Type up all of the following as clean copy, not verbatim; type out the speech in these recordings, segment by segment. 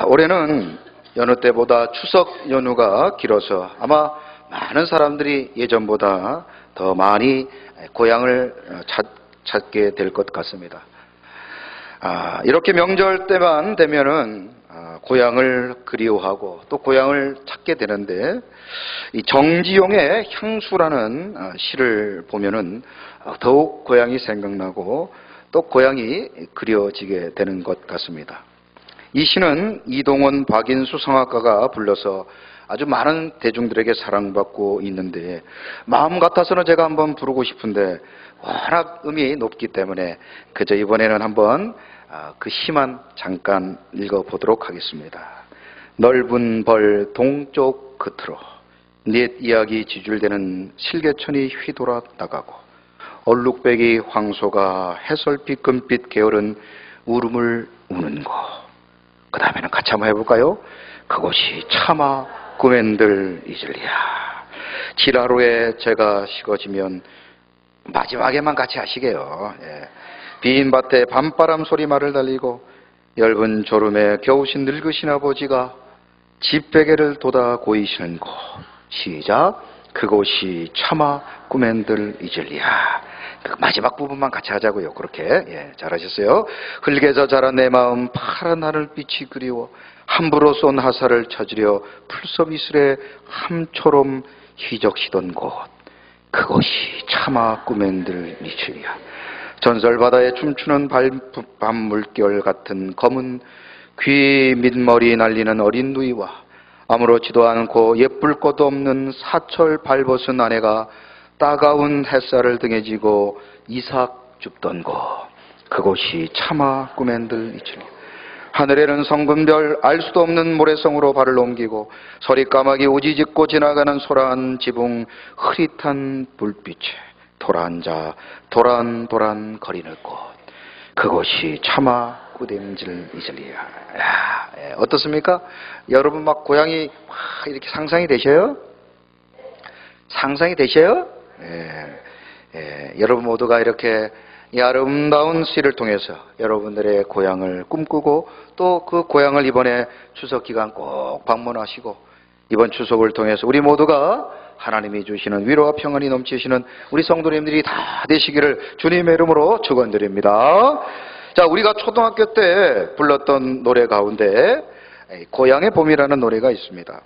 올해는 여느 때보다 추석 연휴가 길어서 아마 많은 사람들이 예전보다 더 많이 고향을 찾게 될 것 같습니다. 이렇게 명절 때만 되면은 고향을 그리워하고 또 고향을 찾게 되는데, 이 정지용의 향수라는 시를 보면은 더욱 고향이 생각나고 또 고향이 그려지게 되는 것 같습니다. 이 시는 이동원, 박인수 성악가가 불러서 아주 많은 대중들에게 사랑받고 있는데, 마음 같아서는 제가 한번 부르고 싶은데 워낙 음이 높기 때문에 그저 이번에는 한번 그 시만 잠깐 읽어보도록 하겠습니다. 넓은 벌 동쪽 끝으로 옛 이야기 지줄대는 실개천이 휘돌아 나가고, 얼룩배기 황소가 해설빛 금빛 게으른 울음을 우는 곳. 그 다음에는 같이 한번 해볼까요? 그곳이 차마 꿈엔들 잊을리야. 지라로에 제가 식어지면, 마지막에만 같이 하시게요. 빈 밭에 밤바람 소리 말을 달리고, 엷은 졸음에 겨우신 늙으신 아버지가 집베개를 돋아 고이시는 곳. 시작. 그곳이 차마 꿈엔들 잊을리야. 그 마지막 부분만 같이 하자고요. 그렇게. 잘하셨어요. 흙에서 자란 내 마음 파란 하늘빛이 그리워 함부로 쏜 화살을 찾으려 풀섭 이슬에 함처럼 희적시던 곳. 그곳이 차마 꿈엔들 잊을리야. 전설바다에 춤추는 밤물결 같은 검은 귀 밑머리 날리는 어린 누이와 아무렇지도 않고 예쁠 것도 없는 사철 발벗은 아내가 따가운 햇살을 등에 지고 이삭 줍던 곳. 그곳이 차마 꿈엔들 잊으리. 하늘에는 성금별 알 수도 없는 모래성으로 발을 옮기고 서리까마귀 우지짓고 지나가는 소란 지붕 흐릿한 불빛에 돌아앉아 도란도란 거리는 곳. 그곳이 차마 꾸댐질 잊으리야. 어떻습니까? 여러분 막 고향이 막 이렇게 상상이 되셔요? 상상이 되셔요? 여러분 모두가 이렇게 이 아름다운 시를 통해서 여러분들의 고향을 꿈꾸고 또 그 고향을 이번에 추석 기간 꼭 방문하시고, 이번 추석을 통해서 우리 모두가 하나님이 주시는 위로와 평안이 넘치시는 우리 성도님들이 다 되시기를 주님의 이름으로 축원드립니다. 자, 우리가 초등학교 때 불렀던 노래 가운데 고향의 봄이라는 노래가 있습니다.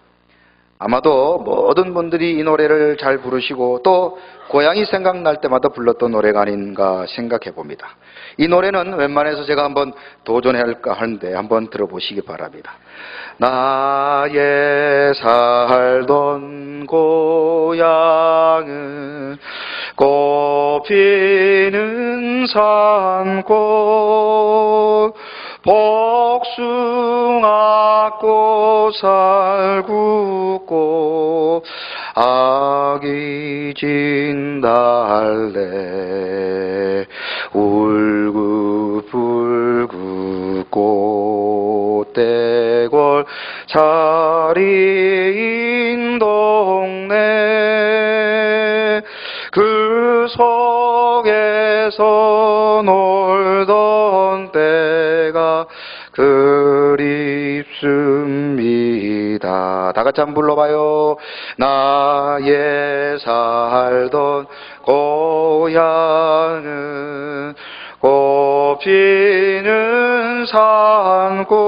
아마도 모든 분들이 이 노래를 잘 부르시고 또 고향이 생각날 때마다 불렀던 노래가 아닌가 생각해 봅니다. 이 노래는 웬만해서 제가 한번 도전할까 하는데 한번 들어보시기 바랍니다. 나의 살던 고향은 꽃피는 산골, 복숭아꽃 살구꽃 아기 진달래 울긋불긋 꽃대골 자리인 동네, 그 속에서 놀던 때가 그립습니다. 다 같이 한번 불러봐요. 나의 살던 고향은 꽃피는 산골,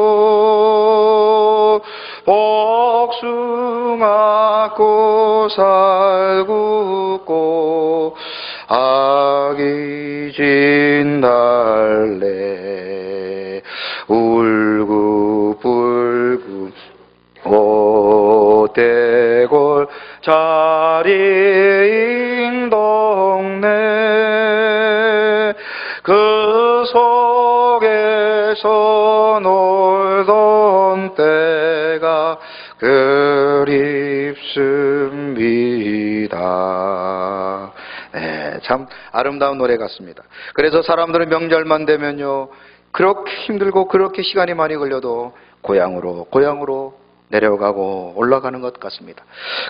복숭아꽃 살구꽃 아기 진달래 울긋불긋 꽃대골 자리인 동네, 그 속에서 놀던 때가 그립습니다. 참 아름다운 노래 같습니다. 그래서 사람들은 명절만 되면요, 그렇게 힘들고 그렇게 시간이 많이 걸려도 고향으로 내려가고 올라가는 것 같습니다.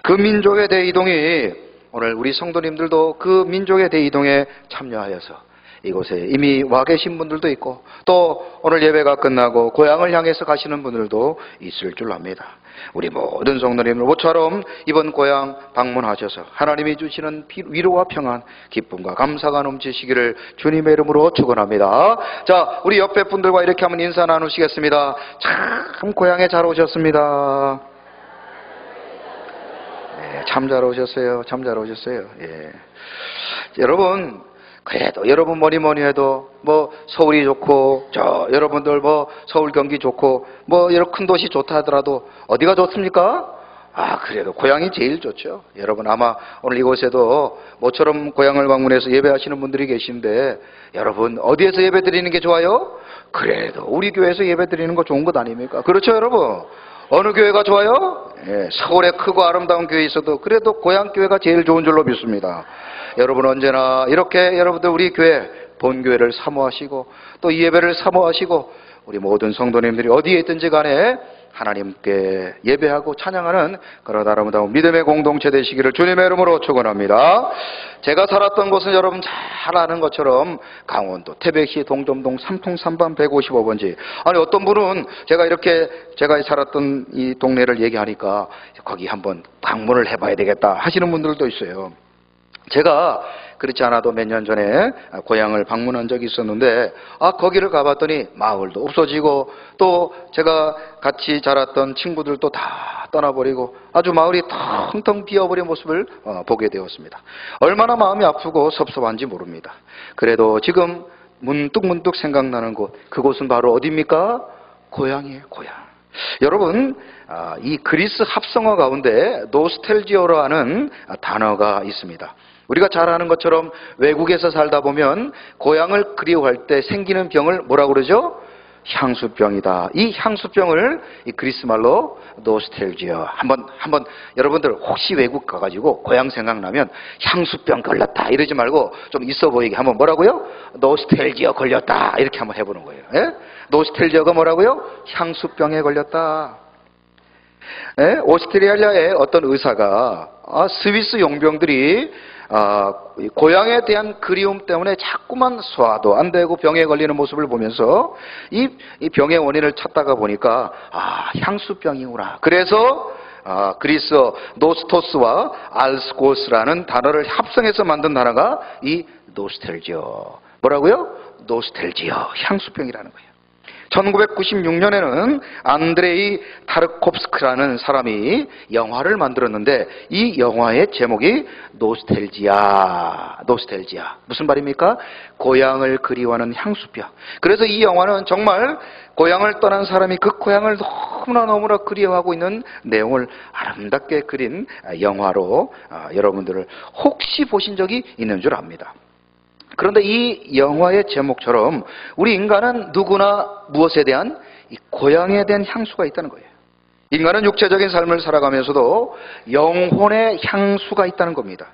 그 민족의 대이동이 오늘 우리 성도님들도 그 민족의 대이동에 참여하여서 이곳에 이미 와 계신 분들도 있고 또 오늘 예배가 끝나고 고향을 향해서 가시는 분들도 있을 줄 압니다. 우리 모든 성도님들 모처럼 이번 고향 방문하셔서 하나님이 주시는 위로와 평안, 기쁨과 감사가 넘치시기를 주님의 이름으로 축원합니다. 자, 우리 옆에 분들과 이렇게 한번 인사 나누시겠습니다. 참 고향에 잘 오셨습니다. 네, 참 잘 오셨어요. 참 잘 오셨어요. 예. 여러분, 그래도 여러분 뭐니 해도 뭐 서울이 좋고 여러분들 뭐 서울 경기 좋고 뭐 여러 큰 도시 좋다 하더라도 어디가 좋습니까? 그래도 고향이 제일 좋죠. 여러분 아마 오늘 이곳에도 모처럼 고향을 방문해서 예배하시는 분들이 계신데 여러분 어디에서 예배 드리는 게 좋아요? 그래도 우리 교회에서 예배 드리는 거 좋은 것 아닙니까? 그렇죠 여러분? 어느 교회가 좋아요? 예, 서울에 크고 아름다운 교회 있어도 그래도 고향 교회가 제일 좋은 줄로 믿습니다. 여러분 언제나 이렇게 여러분들 우리 교회 본교회를 사모하시고 또 이 예배를 사모하시고 우리 모든 성도님들이 어디에 있든지 간에 하나님께 예배하고 찬양하는 그런 아름다운 믿음의 공동체 되시기를 주님의 이름으로 축원합니다. 제가 살았던 곳은 여러분 잘 아는 것처럼 강원도 태백시 동점동 3통 3반 155번지. 아니 어떤 분은 제가 살았던 이 동네를 얘기하니까 거기 한번 방문을 해봐야 되겠다 하시는 분들도 있어요. 제가 그렇지 않아도 몇 년 전에 고향을 방문한 적이 있었는데 거기를 가봤더니 마을도 없어지고 또 제가 같이 자랐던 친구들도 다 떠나버리고 아주 마을이 텅텅 비어버린 모습을 보게 되었습니다. 얼마나 마음이 아프고 섭섭한지 모릅니다. 그래도 지금 문득 생각나는 곳, 그곳은 바로 어디입니까? 고향이에요. 고향. 여러분 이 그리스 합성어 가운데 노스텔지어라는 단어가 있습니다. 우리가 잘 아는 것처럼 외국에서 살다 보면 고향을 그리워할 때 생기는 병을 뭐라고 그러죠? 향수병이다. 이 향수병을 이 그리스 말로 노스텔지어. 한번 여러분들 혹시 외국 가가지고 고향 생각나면 향수병 걸렸다 이러지 말고 좀 있어 보이게 한번 뭐라고요? 노스텔지어 걸렸다 이렇게 한번 해보는 거예요. 예? 노스텔지어가 뭐라고요? 향수병에 걸렸다. 예? 오스트리아의 어떤 의사가 스위스 용병들이 고향에 대한 그리움 때문에 자꾸만 소화도 안 되고 병에 걸리는 모습을 보면서 이 병의 원인을 찾다가 보니까 향수병이구나. 그래서 그리스어 노스토스와 알스고스라는 단어를 합성해서 만든 단어가 이 노스텔지어. 뭐라고요? 노스텔지어. 향수병이라는 거예요. 1996년에는 안드레이 타르콥스크라는 사람이 영화를 만들었는데 이 영화의 제목이 노스텔지아. 무슨 말입니까? 고향을 그리워하는 향수병. 그래서 이 영화는 정말 고향을 떠난 사람이 그 고향을 너무나 그리워하고 있는 내용을 아름답게 그린 영화로 여러분들을 혹시 보신 적이 있는 줄 압니다. 그런데 이 영화의 제목처럼 우리 인간은 누구나 무엇에 대한 이 고향에 대한 향수가 있다는 거예요. 인간은 육체적인 삶을 살아가면서도 영혼의 향수가 있다는 겁니다.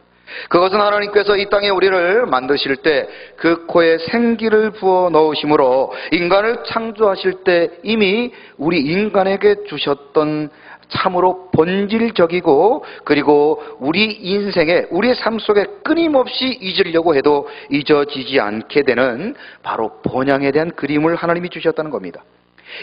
그것은 하나님께서 이 땅에 우리를 만드실 때 그 코에 생기를 부어 넣으심으로 인간을 창조하실 때 이미 우리 인간에게 주셨던 참으로 본질적이고 그리고 우리 인생에 우리의 삶 속에 끊임없이 잊으려고 해도 잊어지지 않게 되는 바로 본향에 대한 그림을 하나님이 주셨다는 겁니다.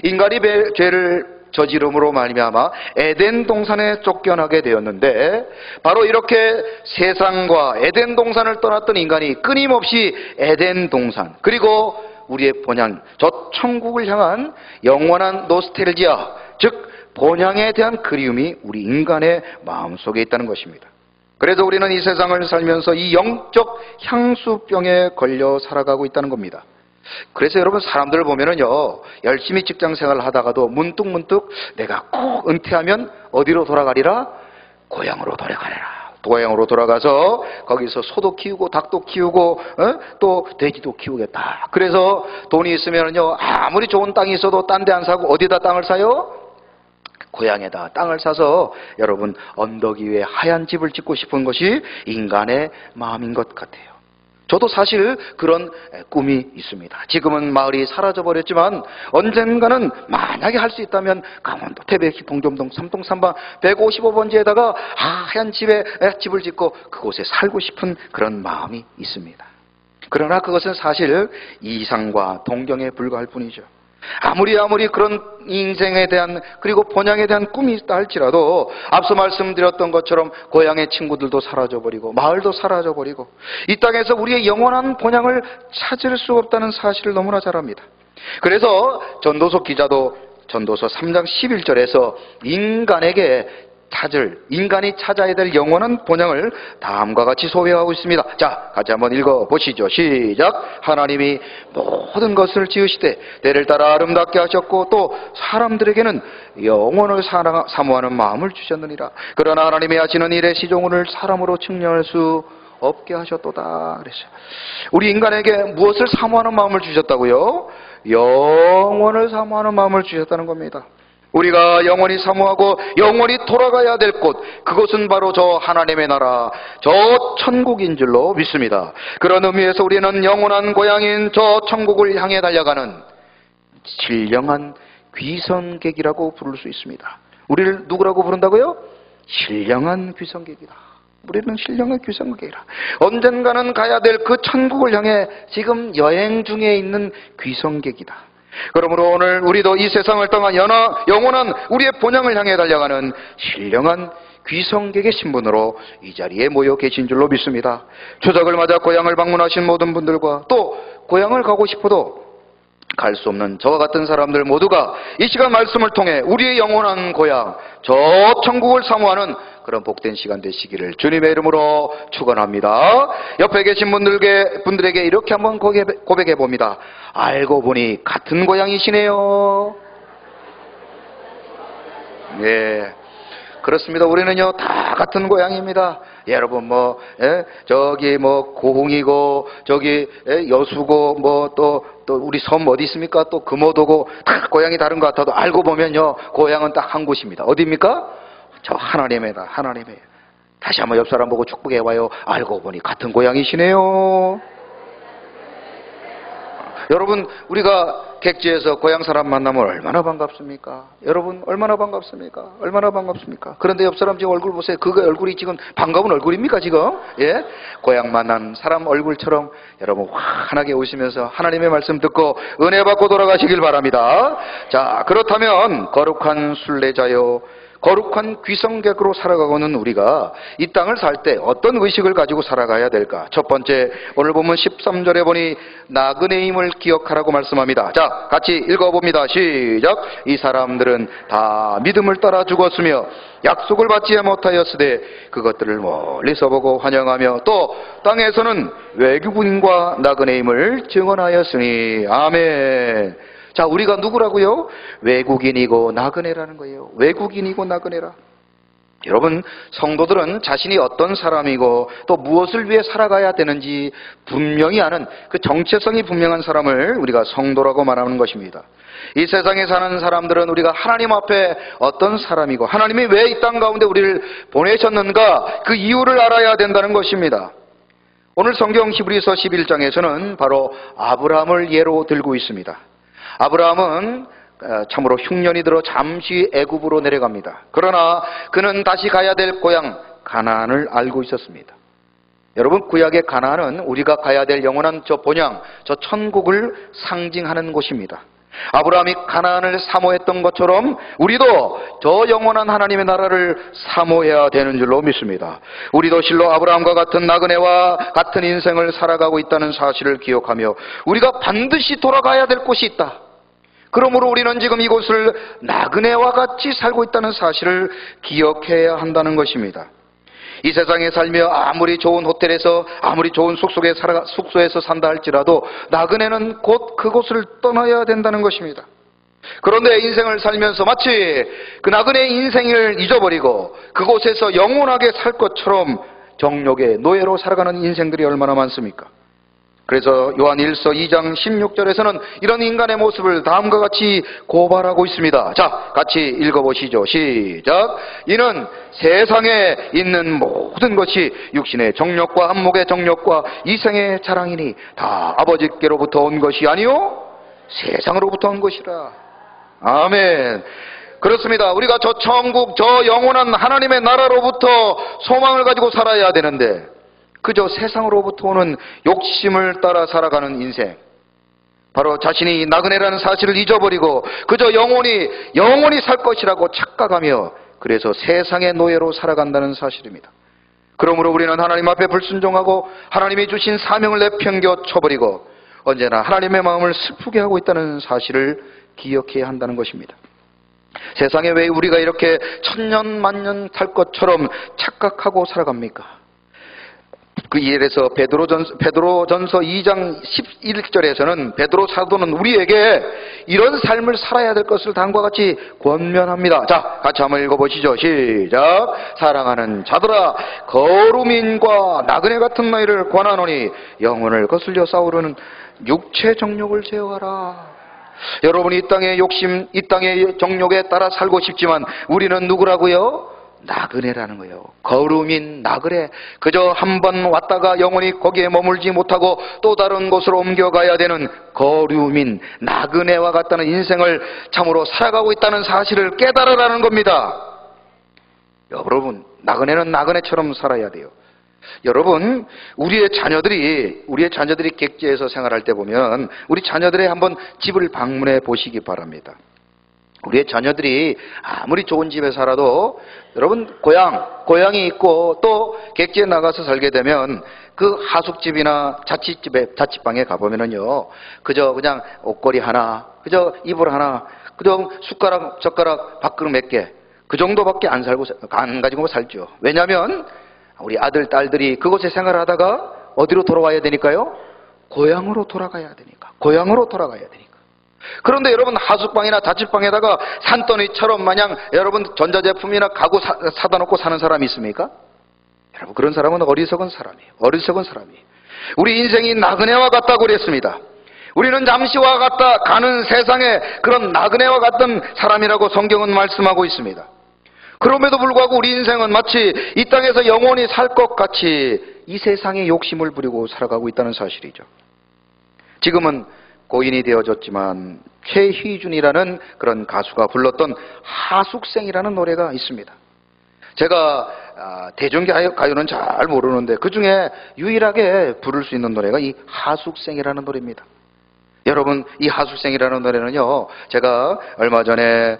인간이 죄를 저지름으로 말미암아 에덴 동산에 쫓겨나게 되었는데 바로 이렇게 세상과 에덴 동산을 떠났던 인간이 끊임없이 에덴 동산 그리고 우리의 본향 저 천국을 향한 영원한 노스텔지아 즉 본향에 대한 그리움이 우리 인간의 마음속에 있다는 것입니다. 그래서 우리는 이 세상을 살면서 이 영적 향수병에 걸려 살아가고 있다는 겁니다. 그래서 여러분 사람들을 보면은요 열심히 직장생활을 하다가도 문득 내가 꼭 은퇴하면 어디로 돌아가리라? 고향으로 돌아가리라. 고향으로 돌아가서 거기서 소도 키우고 닭도 키우고 또 돼지도 키우겠다. 그래서 돈이 있으면은요 아무리 좋은 땅이 있어도 딴 데 안 사고 어디다 땅을 사요? 고향에다 땅을 사서 여러분 언덕 위에 하얀 집을 짓고 싶은 것이 인간의 마음인 것 같아요. 저도 사실 그런 꿈이 있습니다. 지금은 마을이 사라져버렸지만 언젠가는 만약에 할 수 있다면 강원도 태백시 동점동 3통 3반 155번지에다가 하얀 집을 짓고 그곳에 살고 싶은 그런 마음이 있습니다. 그러나 그것은 사실 이상과 동경에 불과할 뿐이죠. 아무리 그런 인생에 대한 그리고 본향에 대한 꿈이 있다 할지라도 앞서 말씀드렸던 것처럼 고향의 친구들도 사라져버리고 마을도 사라져버리고 이 땅에서 우리의 영원한 본향을 찾을 수 없다는 사실을 너무나 잘 압니다. 그래서 전도서 기자도 전도서 3장 11절에서 인간이 찾아야 될 영원한 본향을 다음과 같이 소개하고 있습니다. 자, 같이 한번 읽어보시죠. 시작. 하나님이 모든 것을 지으시되 때를 따라 아름답게 하셨고 또 사람들에게는 영원을 사모하는 마음을 주셨느니라. 그러나 하나님이 하시는 일의 시종을 사람으로 측량할 수 없게 하셨도다 그랬어요. 우리 인간에게 무엇을 사모하는 마음을 주셨다고요? 영원을 사모하는 마음을 주셨다는 겁니다. 우리가 영원히 사모하고 영원히 돌아가야 될 곳, 그것은 바로 저 하나님의 나라, 저 천국인 줄로 믿습니다. 그런 의미에서 우리는 영원한 고향인 저 천국을 향해 달려가는 신령한 귀성객이라고 부를 수 있습니다. 우리를 누구라고 부른다고요? 신령한 귀성객이다. 우리는 신령한 귀성객이라. 언젠가는 가야 될 그 천국을 향해 지금 여행 중에 있는 귀성객이다. 그러므로 오늘 우리도 이 세상을 떠나 영원한 우리의 본향을 향해 달려가는 신령한 귀성객의 신분으로 이 자리에 모여 계신 줄로 믿습니다. 추석을 맞아 고향을 방문하신 모든 분들과 또 고향을 가고 싶어도 갈 수 없는 저와 같은 사람들 모두가 이 시간 말씀을 통해 우리의 영원한 고향, 저 천국을 사모하는 그런 복된 시간 되시기를 주님의 이름으로 축원합니다. 옆에 계신 분들에게 이렇게 한번 고백해 봅니다. 알고 보니 같은 고향이시네요. 네, 그렇습니다. 우리는요 다 같은 고향입니다. 여러분 저기 고흥이고 저기 여수고 또 우리 섬 어디 있습니까? 또 금오도고 다 고향이 다른 것 같아도 알고 보면요 고향은 딱 한 곳입니다. 어디입니까? 저 하나님이다. 하나님의. 다시 한번 옆 사람 보고 축복해 와요. 알고 보니 같은 고향이시네요. 여러분, 우리가 객지에서 고향 사람 만나면 얼마나 반갑습니까? 여러분, 얼마나 반갑습니까? 얼마나 반갑습니까? 그런데 옆 사람 지금 얼굴 보세요. 그 얼굴이 지금 반가운 얼굴입니까, 지금? 예? 고향 만난 사람 얼굴처럼 여러분 환하게 웃으면서 하나님의 말씀 듣고 은혜 받고 돌아가시길 바랍니다. 자, 그렇다면 거룩한 순례자요, 거룩한 귀성객으로 살아가고는 우리가 이 땅을 살 때 어떤 의식을 가지고 살아가야 될까? 첫 번째, 오늘 보면 13절에 보니 나그네임을 기억하라고 말씀합니다. 자, 같이 읽어봅니다. 시작. 이 사람들은 다 믿음을 따라 죽었으며 약속을 받지 못하였으되 그것들을 멀리서 보고 환영하며 또 땅에서는 외국인과 나그네임을 증언하였으니. 아멘. 자, 우리가 누구라고요? 외국인이고 나그네라는 거예요. 외국인이고 나그네라. 여러분, 성도들은 자신이 어떤 사람이고 또 무엇을 위해 살아가야 되는지 분명히 아는 그 정체성이 분명한 사람을 우리가 성도라고 말하는 것입니다. 이 세상에 사는 사람들은 우리가 하나님 앞에 어떤 사람이고 하나님이 왜 이 땅 가운데 우리를 보내셨는가 그 이유를 알아야 된다는 것입니다. 오늘 성경 히브리서 11장에서는 바로 아브라함을 예로 들고 있습니다. 아브라함은 참으로 흉년이 들어 잠시 애굽으로 내려갑니다. 그러나 그는 다시 가야 될 고향 가나안을 알고 있었습니다. 여러분, 구약의 가나안은 우리가 가야 될 영원한 저 본향, 저 천국을 상징하는 곳입니다. 아브라함이 가나안을 사모했던 것처럼 우리도 저 영원한 하나님의 나라를 사모해야 되는 줄로 믿습니다. 우리도 실로 아브라함과 같은 나그네와 같은 인생을 살아가고 있다는 사실을 기억하며 우리가 반드시 돌아가야 될 곳이 있다. 그러므로 우리는 지금 이곳을 나그네와 같이 살고 있다는 사실을 기억해야 한다는 것입니다. 이 세상에 살며 아무리 좋은 호텔에서 아무리 좋은 숙소에서 산다 할지라도 나그네는 곧 그곳을 떠나야 된다는 것입니다. 그런데 인생을 살면서 마치 그 나그네의 인생을 잊어버리고 그곳에서 영원하게 살 것처럼 정욕의 노예로 살아가는 인생들이 얼마나 많습니까? 그래서 요한 1서 2장 16절에서는 이런 인간의 모습을 다음과 같이 고발하고 있습니다. 자, 같이 읽어보시죠. 시작. 이는 세상에 있는 모든 것이 육신의 정욕과 한목의 정욕과 이생의 자랑이니 다 아버지께로부터 온 것이 아니요 세상으로부터 온 것이라. 아멘. 그렇습니다. 우리가 저 천국, 저 영원한 하나님의 나라로부터 소망을 가지고 살아야 되는데 그저 세상으로부터 오는 욕심을 따라 살아가는 인생, 바로 자신이 나그네라는 사실을 잊어버리고 그저 영원히 살 것이라고 착각하며 그래서 세상의 노예로 살아간다는 사실입니다. 그러므로 우리는 하나님 앞에 불순종하고 하나님이 주신 사명을 내팽겨 쳐버리고 언제나 하나님의 마음을 슬프게 하고 있다는 사실을 기억해야 한다는 것입니다. 세상에 왜 우리가 이렇게 천년 만년 살 것처럼 착각하고 살아갑니까? 그 이에서 베드로전서 2장 11절에서는 베드로 사도는 우리에게 이런 삶을 살아야 될 것을 다음과 같이 권면합니다. 자, 같이 한번 읽어보시죠. 시작. 사랑하는 자들아, 거루민과 나그네 같은 너희를 권하노니 영혼을 거슬려 싸우려는 육체 정욕을 제어하라. 여러분이 이 땅의 욕심, 이 땅의 정욕에 따라 살고 싶지만 우리는 누구라고요? 나그네라는 거예요. 거루민, 나그네. 그저 한 번 왔다가 영원히 거기에 머물지 못하고 또 다른 곳으로 옮겨가야 되는 거류민, 나그네와 같다는 인생을 참으로 살아가고 있다는 사실을 깨달으라는 겁니다. 여러분, 나그네는 나그네처럼 살아야 돼요. 여러분, 우리의 자녀들이 객지에서 생활할 때 보면 우리 자녀들의 한번 집을 방문해 보시기 바랍니다. 우리의 자녀들이 아무리 좋은 집에 살아도 여러분 고향이 있고 또 객지에 나가서 살게 되면 그 하숙집이나 자취방에 가보면은요, 그저 그냥 옷걸이 하나, 그저 이불 하나, 그저 숟가락, 젓가락, 밥그릇 몇 개, 그 정도밖에 안 가지고 살죠. 왜냐하면 우리 아들, 딸들이 그곳에 생활하다가 어디로 돌아와야 되니까요? 고향으로 돌아가야 되니까. 그런데 여러분, 하숙방이나 자취방에다가 산더미처럼 마냥 여러분 전자제품이나 가구 사다 놓고 사는 사람이 있습니까? 여러분, 그런 사람은 어리석은 사람이에요. 우리 인생이 나그네와 같다고 그랬습니다. 우리는 잠시 와 갔다 가는 세상에 그런 나그네와 같은 사람이라고 성경은 말씀하고 있습니다. 그럼에도 불구하고 우리 인생은 마치 이 땅에서 영원히 살 것 같이 이 세상에 욕심을 부리고 살아가고 있다는 사실이죠. 지금은 고인이 되어졌지만 최희준이라는 그런 가수가 불렀던 하숙생이라는 노래가 있습니다. 제가 대중가요는 잘 모르는데 그 중에 유일하게 부를 수 있는 노래가 이 하숙생이라는 노래입니다. 여러분, 이 하숙생이라는 노래는요, 제가 얼마 전에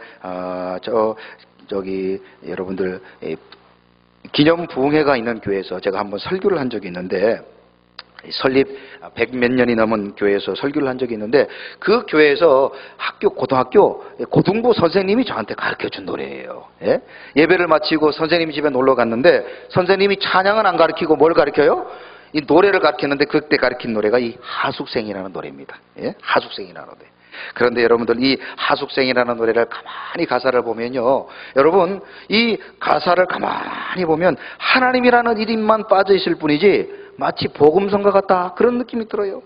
여러분들 기념 부흥회가 있는 교회에서 제가 한번 설교를 한 적이 있는데, 설립 100몇 년이 넘은 교회에서 설교를 한 적이 있는데, 그 교회에서 고등부 선생님이 저한테 가르쳐준 노래예요. 예? 예배를 마치고 선생님 집에 놀러 갔는데 선생님이 찬양은 안 가르치고 뭘 가르쳐요? 이 노래를 가르쳤는데 그때 가르친 노래가 이 하숙생이라는 노래입니다. 예? 하숙생이라는 노래. 그런데 여러분들, 이 하숙생이라는 노래를 가만히 가사를 보면요, 여러분, 이 가사를 가만히 보면 하나님이라는 이름만 빠져 있을 뿐이지 마치 복음성가 같다, 그런 느낌이 들어요.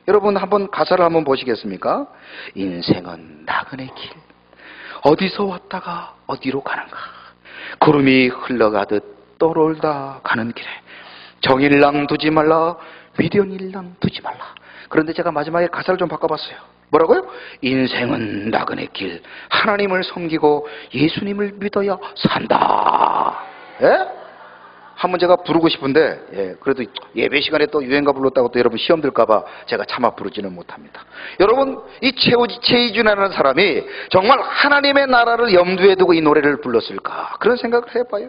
여러분, 한번 가사를 한번 보시겠습니까? 인생은 나그네 길, 어디서 왔다가 어디로 가는가, 구름이 흘러가듯 떠돌다 가는 길에 정일랑 두지 말라, 위련일랑 두지 말라. 그런데 제가 마지막에 가사를 좀 바꿔봤어요. 뭐라고요? 인생은 나그네 길, 하나님을 섬기고 예수님을 믿어야 산다. 예? 한번 제가 부르고 싶은데, 그래도 예배 시간에 또 유행가 불렀다고 또 여러분 시험 들까봐 제가 차마 부르지는 못합니다. 여러분, 이 최희준이라는 사람이 정말 하나님의 나라를 염두에 두고 이 노래를 불렀을까, 그런 생각을 해봐요.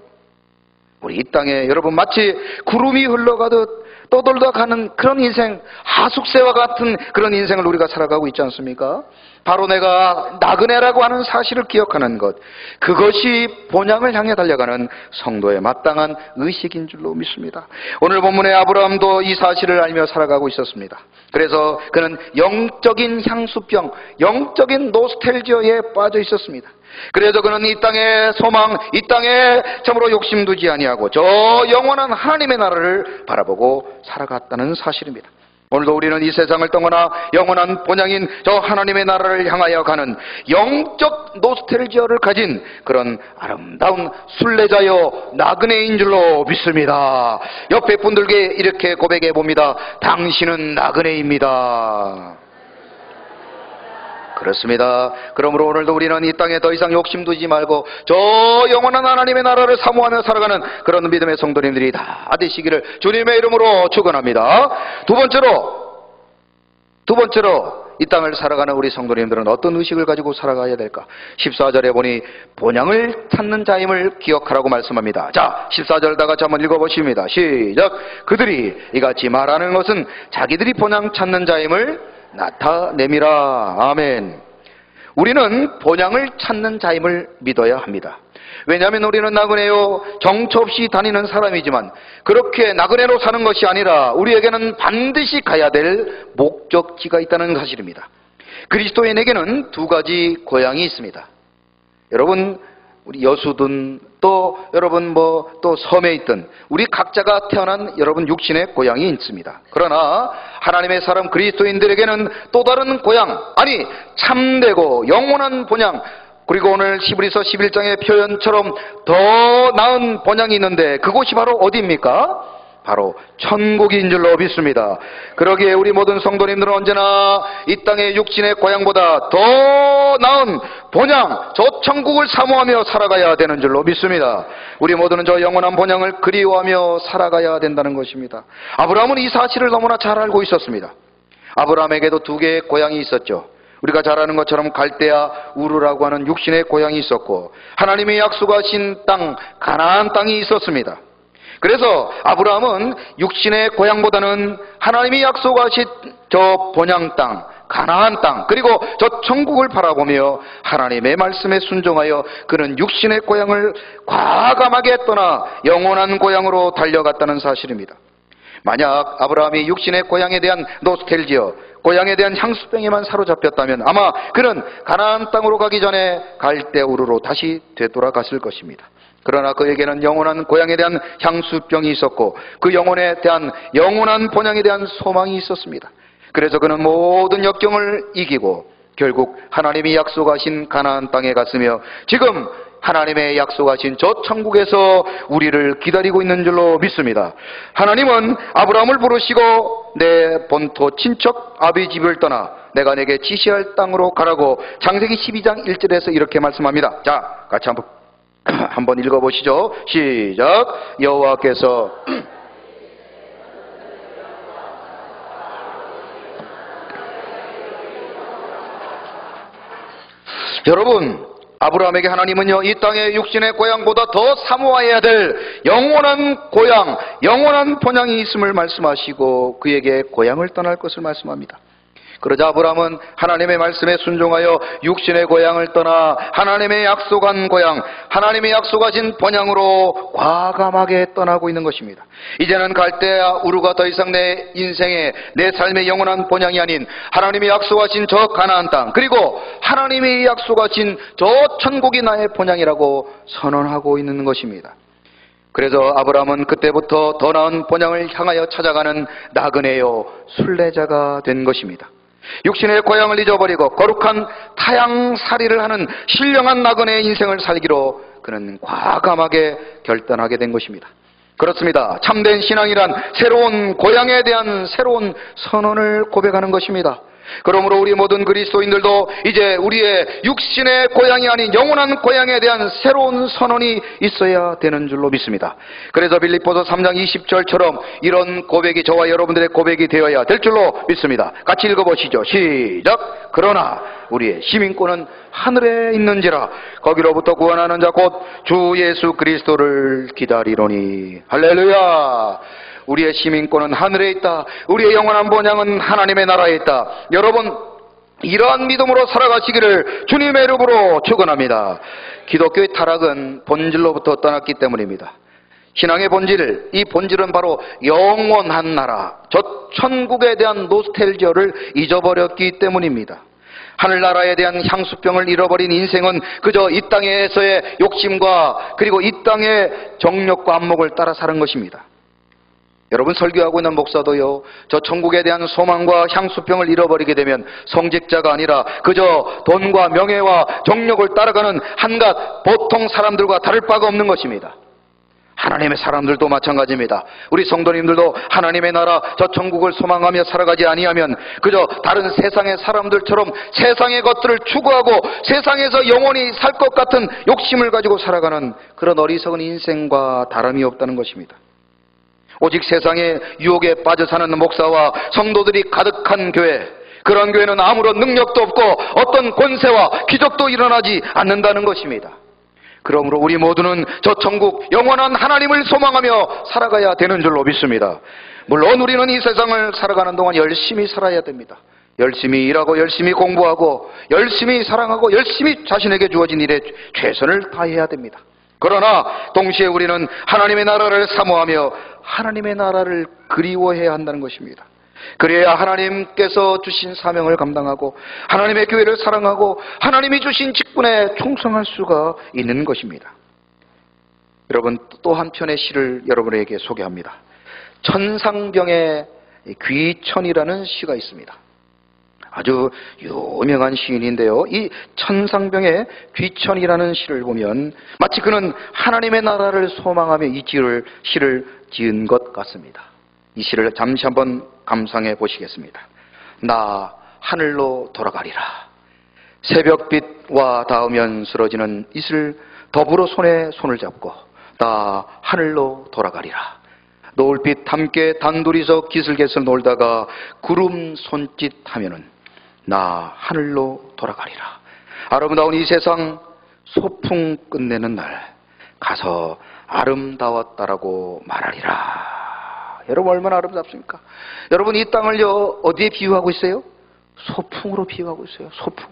우리 이 땅에 여러분, 마치 구름이 흘러가듯 떠돌다 가는 그런 인생, 하숙새와 같은 그런 인생을 우리가 살아가고 있지 않습니까? 바로 내가 나그네라고 하는 사실을 기억하는 것, 그것이 본향을 향해 달려가는 성도의 마땅한 의식인 줄로 믿습니다. 오늘 본문의 아브라함도 이 사실을 알며 살아가고 있었습니다. 그래서 그는 영적인 향수병, 영적인 노스텔지어에 빠져 있었습니다. 그래서 그는 이 땅의 소망, 이 땅에 참으로 욕심 두지 아니하고 저 영원한 하나님의 나라를 바라보고 살아갔다는 사실입니다. 오늘도 우리는 이 세상을 떠나 영원한 본향인 저 하나님의 나라를 향하여 가는 영적 노스텔지어를 가진 그런 아름다운 순례자여 나그네인 줄로 믿습니다. 옆에 분들께 이렇게 고백해 봅니다. 당신은 나그네입니다. 그렇습니다. 그러므로 오늘도 우리는 이 땅에 더 이상 욕심 두지 말고 저 영원한 하나님의 나라를 사모하며 살아가는 그런 믿음의 성도님들이 다 되시기를 주님의 이름으로 축원합니다. 두 번째로 이 땅을 살아가는 우리 성도님들은 어떤 의식을 가지고 살아가야 될까? 14절에 보니 본향을 찾는 자임을 기억하라고 말씀합니다. 자, 14절 다 같이 한번 읽어보십니다. 시작. 그들이 이같이 말하는 것은 자기들이 본향 찾는 자임을 나타내미라. 아멘. 우리는 본향을 찾는 자임을 믿어야 합니다. 왜냐하면 우리는 나그네요 정처 없이 다니는 사람이지만 그렇게 나그네로 사는 것이 아니라 우리에게는 반드시 가야 될 목적지가 있다는 사실입니다. 그리스도인에게는 두 가지 고향이 있습니다. 여러분, 우리 여수든 또 여러분 또 섬에 있든 우리 각자가 태어난 여러분 육신의 고향이 있습니다. 그러나 하나님의 사람 그리스도인들에게는 또 다른 고향, 아니 참되고 영원한 본향, 그리고 오늘 히브리서 11장의 표현처럼 더 나은 본향이 있는데 그곳이 바로 어디입니까? 바로 천국인 줄로 믿습니다. 그러기에 우리 모든 성도님들은 언제나 이 땅의 육신의 고향보다 더 나은 본향, 저 천국을 사모하며 살아가야 되는 줄로 믿습니다. 우리 모두는 저 영원한 본향을 그리워하며 살아가야 된다는 것입니다. 아브라함은 이 사실을 너무나 잘 알고 있었습니다. 아브라함에게도 두 개의 고향이 있었죠. 우리가 잘 아는 것처럼 갈대아 우르라고 하는 육신의 고향이 있었고 하나님이 약속하신 땅 가나안 땅이 있었습니다. 그래서 아브라함은 육신의 고향보다는 하나님이 약속하신 저 본향 땅, 가나안 땅, 그리고 저 천국을 바라보며 하나님의 말씀에 순종하여 그는 육신의 고향을 과감하게 떠나 영원한 고향으로 달려갔다는 사실입니다. 만약 아브라함이 육신의 고향에 대한 노스텔지어, 고향에 대한 향수병에만 사로잡혔다면 아마 그는 가나안 땅으로 가기 전에 갈대우르로 다시 되돌아갔을 것입니다. 그러나 그에게는 영원한 고향에 대한 향수병이 있었고 그 영혼에 대한 영원한 본향에 대한 소망이 있었습니다. 그래서 그는 모든 역경을 이기고 결국 하나님이 약속하신 가나안 땅에 갔으며 지금 하나님의 약속하신 저 천국에서 우리를 기다리고 있는 줄로 믿습니다. 하나님은 아브라함을 부르시고 내 본토 친척 아비 집을 떠나 내가 내게 지시할 땅으로 가라고 창세기 12장 1절에서 이렇게 말씀합니다. 자, 같이 한번 읽어보시죠. 시작. 여호와께서 여러분, 아브라함에게 하나님은요 이 땅의 육신의 고향보다 더 사모해야 될 영원한 고향, 영원한 본향이 있음을 말씀하시고 그에게 고향을 떠날 것을 말씀합니다. 그러자 아브라함은 하나님의 말씀에 순종하여 육신의 고향을 떠나 하나님의 약속한 고향, 하나님의 약속하신 본향으로 과감하게 떠나고 있는 것입니다. 이제는 갈대아 우르가 더 이상 내 인생의, 내 삶의 영원한 본향이 아닌 하나님이 약속하신 저 가나안 땅, 그리고 하나님이 약속하신 저 천국이 나의 본향이라고 선언하고 있는 것입니다. 그래서 아브라함은 그때부터 더 나은 본향을 향하여 찾아가는 나그네요 순례자가 된 것입니다. 육신의 고향을 잊어버리고 거룩한 타향살이를 하는 신령한 나그네의 인생을 살기로 그는 과감하게 결단하게 된 것입니다. 그렇습니다. 참된 신앙이란 새로운 고향에 대한 새로운 선언을 고백하는 것입니다. 그러므로 우리 모든 그리스도인들도 이제 우리의 육신의 고향이 아닌 영원한 고향에 대한 새로운 선언이 있어야 되는 줄로 믿습니다. 그래서 빌립보서 3장 20절처럼 이런 고백이 저와 여러분들의 고백이 되어야 될 줄로 믿습니다. 같이 읽어보시죠. 시작. 그러나 우리의 시민권은 하늘에 있는지라 거기로부터 구원하는 자 곧 주 예수 그리스도를 기다리노니. 할렐루야. 우리의 시민권은 하늘에 있다. 우리의 영원한 본향은 하나님의 나라에 있다. 여러분, 이러한 믿음으로 살아가시기를 주님의 이름으로 축원합니다. 기독교의 타락은 본질로부터 떠났기 때문입니다. 신앙의 본질, 이 본질은 바로 영원한 나라, 저 천국에 대한 노스텔지어를 잊어버렸기 때문입니다. 하늘나라에 대한 향수병을 잃어버린 인생은 그저 이 땅에서의 욕심과 그리고 이 땅의 정욕과 안목을 따라 사는 것입니다. 여러분, 설교하고 있는 목사도요, 저 천국에 대한 소망과 향수병을 잃어버리게 되면 성직자가 아니라 그저 돈과 명예와 정력을 따라가는 한갓 보통 사람들과 다를 바가 없는 것입니다. 하나님의 사람들도 마찬가지입니다. 우리 성도님들도 하나님의 나라 저 천국을 소망하며 살아가지 아니하면 그저 다른 세상의 사람들처럼 세상의 것들을 추구하고 세상에서 영원히 살 것 같은 욕심을 가지고 살아가는 그런 어리석은 인생과 다름이 없다는 것입니다. 오직 세상의 유혹에 빠져 사는 목사와 성도들이 가득한 교회, 그런 교회는 아무런 능력도 없고 어떤 권세와 기적도 일어나지 않는다는 것입니다. 그러므로 우리 모두는 저 천국 영원한 하나님을 소망하며 살아가야 되는 줄로 믿습니다. 물론 우리는 이 세상을 살아가는 동안 열심히 살아야 됩니다. 열심히 일하고 열심히 공부하고 열심히 사랑하고 열심히 자신에게 주어진 일에 최선을 다해야 됩니다. 그러나 동시에 우리는 하나님의 나라를 사모하며 하나님의 나라를 그리워해야 한다는 것입니다. 그래야 하나님께서 주신 사명을 감당하고 하나님의 교회를 사랑하고 하나님이 주신 직분에 충성할 수가 있는 것입니다. 여러분, 또 한편의 시를 여러분에게 소개합니다. 천상병의 귀천이라는 시가 있습니다. 아주 유명한 시인인데요. 이 천상병의 귀천이라는 시를 보면 마치 그는 하나님의 나라를 소망하며 이 시를 지은 것 같습니다. 이 시를 잠시 한번 감상해 보시겠습니다. 나 하늘로 돌아가리라. 새벽빛과 닿으면 쓰러지는 이슬 더불어 손에 손을 잡고 나 하늘로 돌아가리라. 노을빛 함께 단둘이서 기슬개슬 놀다가 구름 손짓하면은 나 하늘로 돌아가리라. 아름다운 이 세상 소풍 끝내는 날 가서 아름다웠다라고 말하리라. 여러분, 얼마나 아름답습니까? 여러분, 이 땅을요 어디에 비유하고 있어요? 소풍으로 비유하고 있어요. 소풍.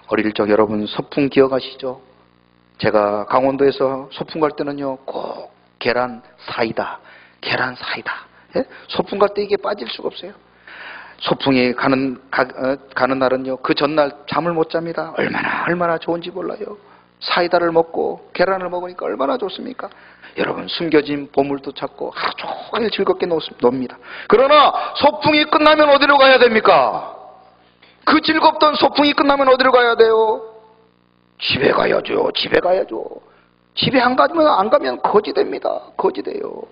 어릴 적 여러분 소풍 기억하시죠? 제가 강원도에서 소풍 갈 때는요 꼭 계란 사이다. 예? 소풍 갈 때 이게 빠질 수가 없어요. 소풍이 가는 날은요 그 전날 잠을 못 잡니다. 얼마나 좋은지 몰라요. 사이다를 먹고 계란을 먹으니까 얼마나 좋습니까? 여러분, 숨겨진 보물도 찾고 하루 종일 즐겁게 놉니다. 그러나 소풍이 끝나면 어디로 가야 됩니까? 그 즐겁던 소풍이 끝나면 어디로 가야 돼요? 집에 가야죠. 집에 안 가면 거지됩니다. 거지돼요.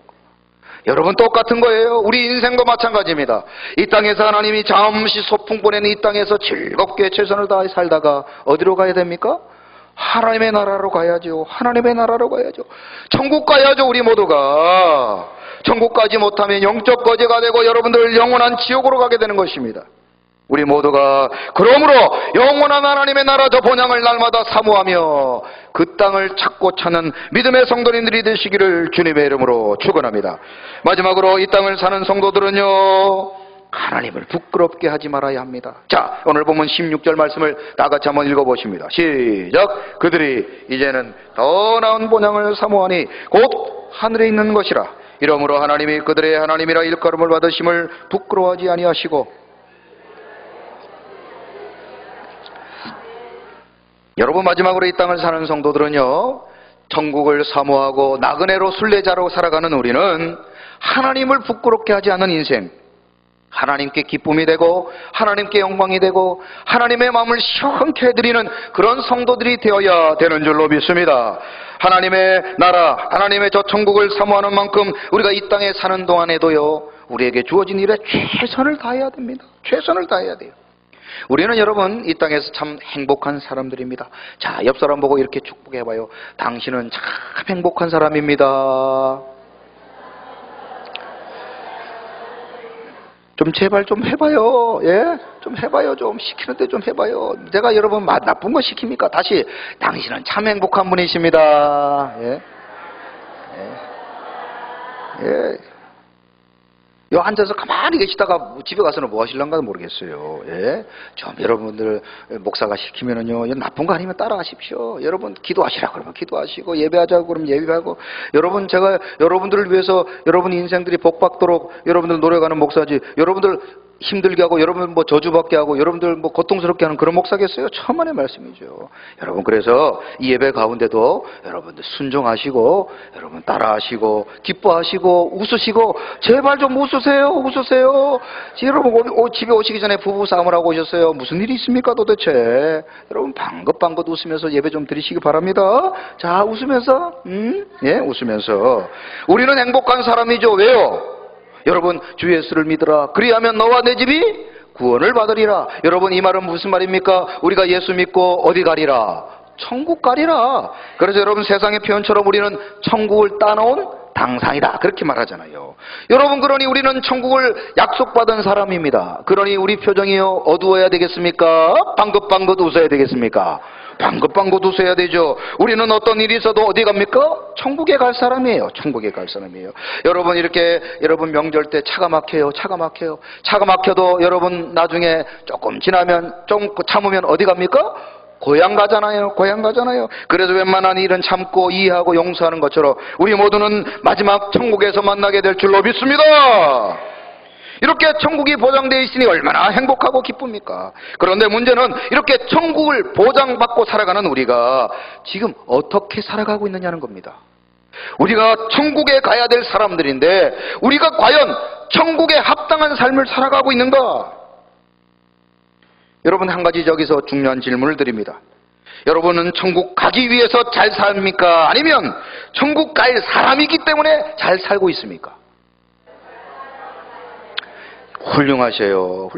여러분, 똑같은 거예요. 우리 인생도 마찬가지입니다. 이 땅에서 하나님이 잠시 소풍 보내는 이 땅에서 즐겁게 최선을 다해 살다가 어디로 가야 됩니까? 하나님의 나라로 가야죠. 하나님의 나라로 가야죠. 천국 가야죠. 우리 모두가. 천국 가지 못하면 영적 거지가 되고 여러분들 영원한 지옥으로 가게 되는 것입니다. 우리 모두가 그러므로 영원한 하나님의 나라 저 본향을 날마다 사모하며 그 땅을 찾고 찾는 믿음의 성도님들이 되시기를 주님의 이름으로 축원합니다. 마지막으로 이 땅을 사는 성도들은요 하나님을 부끄럽게 하지 말아야 합니다. 자, 오늘 보면 16절 말씀을 다 같이 한번 읽어보십니다. 시작. 그들이 이제는 더 나은 본향을 사모하니 곧 하늘에 있는 것이라. 이러므로 하나님이 그들의 하나님이라 일컬음을 받으심을 부끄러워하지 아니하시고. 여러분, 마지막으로 이 땅을 사는 성도들은요 천국을 사모하고 나그네로 순례자로 살아가는 우리는 하나님을 부끄럽게 하지 않는 인생, 하나님께 기쁨이 되고 하나님께 영광이 되고 하나님의 마음을 시원케 해드리는 그런 성도들이 되어야 되는 줄로 믿습니다. 하나님의 나라, 하나님의 저 천국을 사모하는 만큼 우리가 이 땅에 사는 동안에도요 우리에게 주어진 일에 최선을 다해야 됩니다. 최선을 다해야 돼요. 우리는 여러분 이 땅에서 참 행복한 사람들입니다. 자, 옆 사람 보고 이렇게 축복해봐요. 당신은 참 행복한 사람입니다. 좀 제발 좀 해봐요. 예? 좀 해봐요. 좀 시키는데 좀 해봐요. 제가 여러분 나쁜 거 시킵니까? 다시, 당신은 참 행복한 분이십니다. 예? 예. 요 앉아서 가만히 계시다가 집에 가서는 뭐 하실란가 모르겠어요. 예? 좀 여러분들 목사가 시키면은요 나쁜 거 아니면 따라하십시오. 여러분 기도하시라 그러면 기도하시고 예배하자고 그러면 예배하고. 여러분, 제가 여러분들을 위해서 여러분 인생들이 복받도록 여러분들 노력하는 목사지. 여러분들 힘들게 하고 여러분 뭐 저주받게 하고 여러분들 뭐 고통스럽게 하는 그런 목사겠어요? 천만의 말씀이죠. 여러분 그래서 이 예배 가운데도 여러분들 순종하시고 여러분 따라하시고 기뻐하시고 웃으시고 제발 좀 웃으세요. 여러분 집에 오시기 전에 부부 싸움을 하고 오셨어요. 무슨 일이 있습니까 도대체? 여러분 방긋방긋 웃으면서 예배 좀 드리시기 바랍니다. 자 웃으면서 예 웃으면서 우리는 행복한 사람이죠. 왜요? 여러분 주 예수를 믿으라. 그리하면 너와 내 집이 구원을 받으리라. 여러분 이 말은 무슨 말입니까? 우리가 예수 믿고 어디 가리라? 천국 가리라. 그래서 여러분 세상의 표현처럼 우리는 천국을 따놓은 당상이다 그렇게 말하잖아요. 여러분 그러니 우리는 천국을 약속받은 사람입니다. 그러니 우리 표정이요 어두워야 되겠습니까? 방긋방긋 웃어야 되겠습니까? 방긋방긋 웃어야 되죠. 우리는 어떤 일이 있어도 어디 갑니까? 천국에 갈 사람이에요. 천국에 갈 사람이에요. 여러분 이렇게 여러분 명절 때 차가 막혀요. 차가 막혀도 여러분 나중에 조금 지나면 좀 참으면 어디 갑니까? 고향 가잖아요. 그래서 웬만한 일은 참고 이해하고 용서하는 것처럼 우리 모두는 마지막 천국에서 만나게 될 줄로 믿습니다. 이렇게 천국이 보장되어 있으니 얼마나 행복하고 기쁩니까? 그런데 문제는 이렇게 천국을 보장받고 살아가는 우리가 지금 어떻게 살아가고 있느냐는 겁니다. 우리가 천국에 가야 될 사람들인데 우리가 과연 천국에 합당한 삶을 살아가고 있는가? 여러분 한 가지 저기서 중요한 질문을 드립니다. 여러분은 천국 가기 위해서 잘 삽니까? 아니면 천국 갈 사람이기 때문에 잘 살고 있습니까? 훌륭하세요.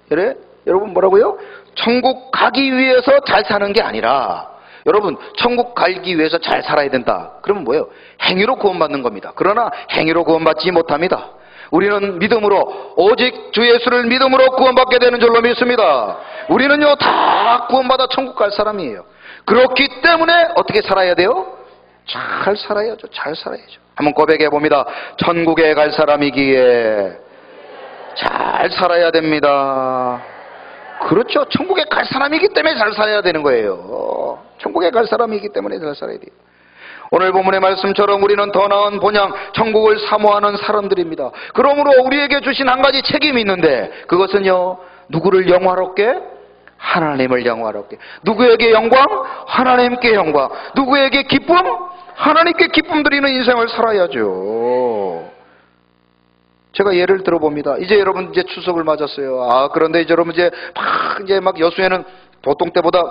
그래? 여러분 뭐라고요? 천국 가기 위해서 잘 사는 게 아니라 여러분 천국 가기 위해서 잘 살아야 된다. 그러면 뭐예요? 행위로 구원받는 겁니다. 그러나 행위로 구원받지 못합니다. 우리는 믿음으로 오직 주 예수를 믿음으로 구원받게 되는 줄로 믿습니다. 우리는요 다 구원받아 천국 갈 사람이에요. 그렇기 때문에 어떻게 살아야 돼요? 잘 살아야죠. 한번 고백해 봅니다. 천국에 갈 사람이기에 잘 살아야 됩니다. 그렇죠. 천국에 갈 사람이기 때문에 잘 살아야 되는 거예요. 천국에 갈 사람이기 때문에 잘 살아야 돼요. 오늘 본문의 말씀처럼 우리는 더 나은 본향 천국을 사모하는 사람들입니다. 그러므로 우리에게 주신 한 가지 책임이 있는데 그것은요 누구를 영화롭게? 하나님을 영화롭게. 누구에게 영광? 하나님께 영광. 누구에게 기쁨? 하나님께 기쁨 드리는 인생을 살아야죠. 제가 예를 들어봅니다. 이제 여러분 이제 추석을 맞았어요. 그런데 이제 여러분 이제 막 여수에는 보통 때보다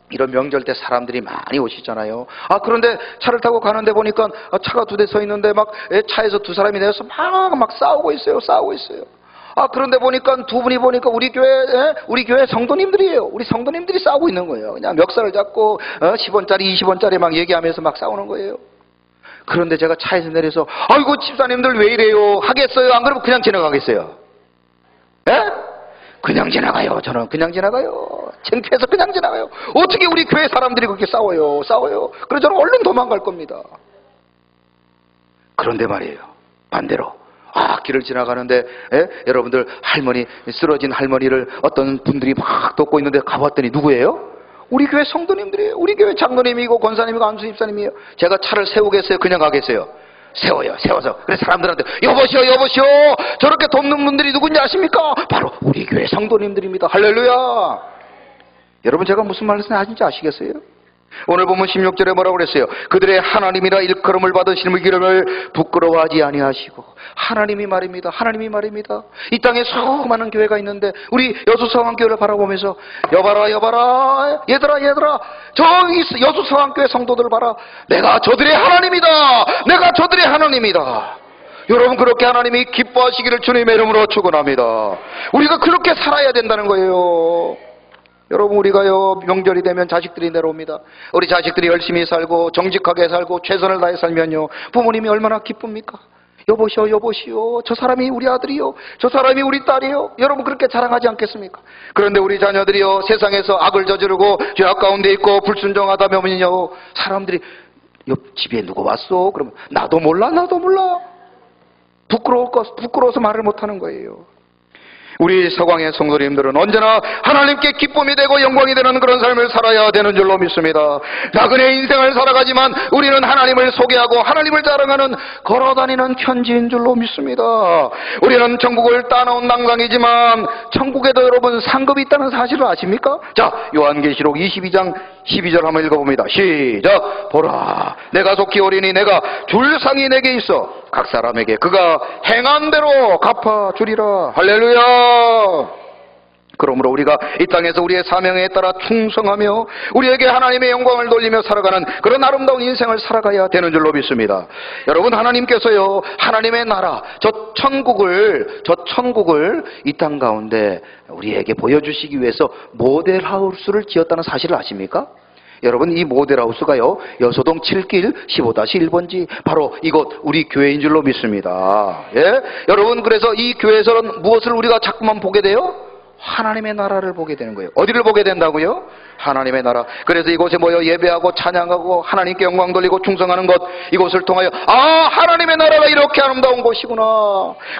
이런 명절 때 사람들이 많이 오시잖아요. 그런데 차를 타고 가는데 보니까 차가 두 대 서 있는데 막 차에서 두 사람이 내려서 막 싸우고 있어요. 그런데 보니까 두 분이 보니까 우리 교회 성도님들이에요. 우리 성도님들이 싸우고 있는 거예요. 그냥 멱살을 잡고 10원짜리 20원짜리 막 얘기하면서 막 싸우는 거예요. 그런데 제가 차에서 내려서 아이고 집사님들 왜 이래요 하겠어요? 안 그러면 그냥 지나가겠어요? 그냥 지나가요. 저는 그냥 지나가요. 창피해서 그냥 지나가요. 어떻게 우리 교회 사람들이 그렇게 싸워요? 그래서 저는 얼른 도망갈 겁니다. 그런데 말이에요. 반대로 길을 지나가는데 여러분들 쓰러진 할머니를 어떤 분들이 막 돕고 있는데 가봤더니 누구예요? 우리 교회 성도님들이에요. 우리 교회 장로님이고 권사님이고 안수 집사님이에요. 제가 차를 세우겠어요? 그냥 가겠어요? 세워서 그래서 사람들한테 여보시오 저렇게 돕는 분들이 누군지 아십니까? 바로 우리 교회 성도님들입니다. 할렐루야. 여러분 제가 무슨 말씀 하신지 아시겠어요? 오늘 보면 16절에 뭐라고 그랬어요? 그들의 하나님이라 일컬음을 받으시는 기름을 부끄러워하지 아니하시고. 하나님이 말입니다. 이 땅에 수많은 교회가 있는데 우리 여수성황교회를 바라보면서 여봐라 얘들아 저기 여수성황교회 성도들 봐라. 내가 저들의 하나님이다. 여러분 그렇게 하나님이 기뻐하시기를 주님의 이름으로 축원합니다. 우리가 그렇게 살아야 된다는 거예요. 여러분 우리가요 명절이 되면 자식들이 내려옵니다. 우리 자식들이 열심히 살고 정직하게 살고 최선을 다해 살면요 부모님이 얼마나 기쁩니까? 여보시오 저 사람이 우리 아들이요 저 사람이 우리 딸이요. 여러분 그렇게 자랑하지 않겠습니까? 그런데 우리 자녀들이요 세상에서 악을 저지르고 죄악 가운데 있고 불순종하다 보면요 사람들이 옆집에 누구 왔어? 그러면 나도 몰라 부끄러워서 말을 못하는 거예요. 우리 서광의 성도님들은 언제나 하나님께 기쁨이 되고 영광이 되는 그런 삶을 살아야 되는 줄로 믿습니다. 나그네 인생을 살아가지만 우리는 하나님을 소개하고 하나님을 자랑하는 걸어다니는 편지인 줄로 믿습니다. 우리는 천국을 따놓은 낭상이지만 천국에도 여러분 상급이 있다는 사실을 아십니까? 자, 요한계시록 22장 12절 한번 읽어봅니다. 시작. 보라, 내가 속히 오리니 내가 줄 상이 내게 있어 각 사람에게 그가 행한 대로 갚아주리라. 할렐루야. 그러므로 우리가 이 땅에서 우리의 사명에 따라 충성하며 우리에게 하나님의 영광을 돌리며 살아가는 그런 아름다운 인생을 살아가야 되는 줄로 믿습니다. 여러분, 하나님께서요, 하나님의 나라, 저 천국을 이 땅 가운데 우리에게 보여주시기 위해서 모델하우스를 지었다는 사실을 아십니까? 여러분, 이 모델하우스가요, 여소동 7길 15-1번지 바로 이곳 우리 교회인 줄로 믿습니다. 예? 여러분, 그래서 이 교회에서는 무엇을 우리가 자꾸만 보게 돼요? 하나님의 나라를 보게 되는 거예요. 어디를 보게 된다고요? 하나님의 나라. 그래서 이곳에 모여 예배하고 찬양하고 하나님께 영광 돌리고 충성하는 것, 이곳을 통하여 하나님의 나라가 이렇게 아름다운 곳이구나.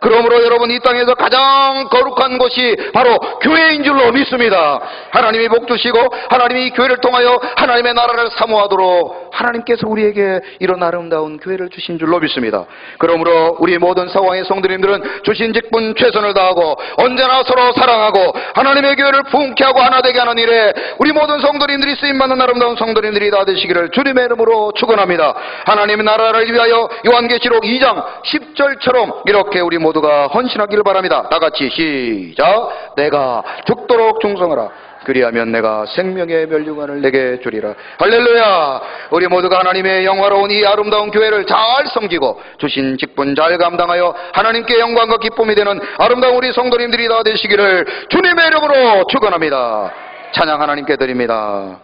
그러므로 여러분, 이 땅에서 가장 거룩한 곳이 바로 교회인 줄로 믿습니다. 하나님이 복 주시고 하나님이 이 교회를 통하여 하나님의 나라를 사모하도록 하나님께서 우리에게 이런 아름다운 교회를 주신 줄로 믿습니다. 그러므로 우리 모든 서광의 성도님들은 주신 직분 최선을 다하고 언제나 서로 사랑하고 하나님의 교회를 부흥케 하고 하나 되게 하는 일에 우리 모든 성도님들이 쓰임받는 아름다운 성도님들이 다 되시기를 주님의 이름으로 축원합니다. 하나님의 나라를 위하여 요한계시록 2장 10절처럼 이렇게 우리 모두가 헌신하기를 바랍니다. 다 같이 시작. 내가 죽도록 충성하라. 그리하면 내가 생명의 멸류관을 내게 주리라. 할렐루야. 우리 모두가 하나님의 영화로운 이 아름다운 교회를 잘 섬기고 주신 직분 잘 감당하여 하나님께 영광과 기쁨이 되는 아름다운 우리 성도님들이 다 되시기를 주님의 이름으로 축원합니다. 찬양 하나님께 드립니다.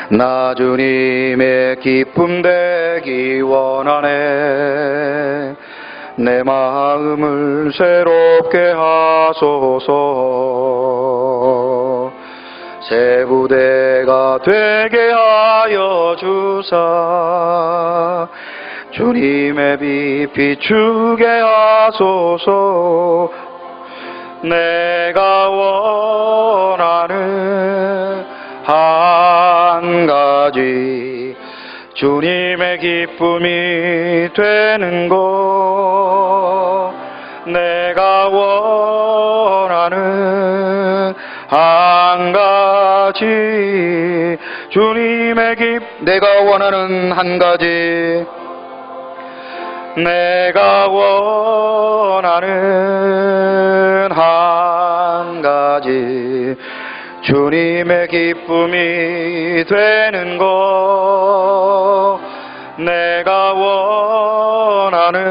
나 주님의 기쁨 되기 원하네. 내 마음을 새롭게 하소서. 새 부대가 되게 하여 주사. 주님의 빛 비추게 하소서. 내가 원하는 한 가지, 주님의 기쁨이 되는 것. 내가 원하는 한 가지, 주님의 내가 원하는 한 가지, 내가 원하는 한 가지, 주님의 기쁨이 되는 것. 내가 원하는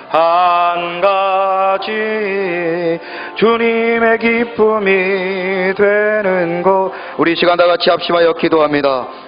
한 가지, 주님의 기쁨이 되는 것. 우리 시간 다 같이 합심하여 기도합니다.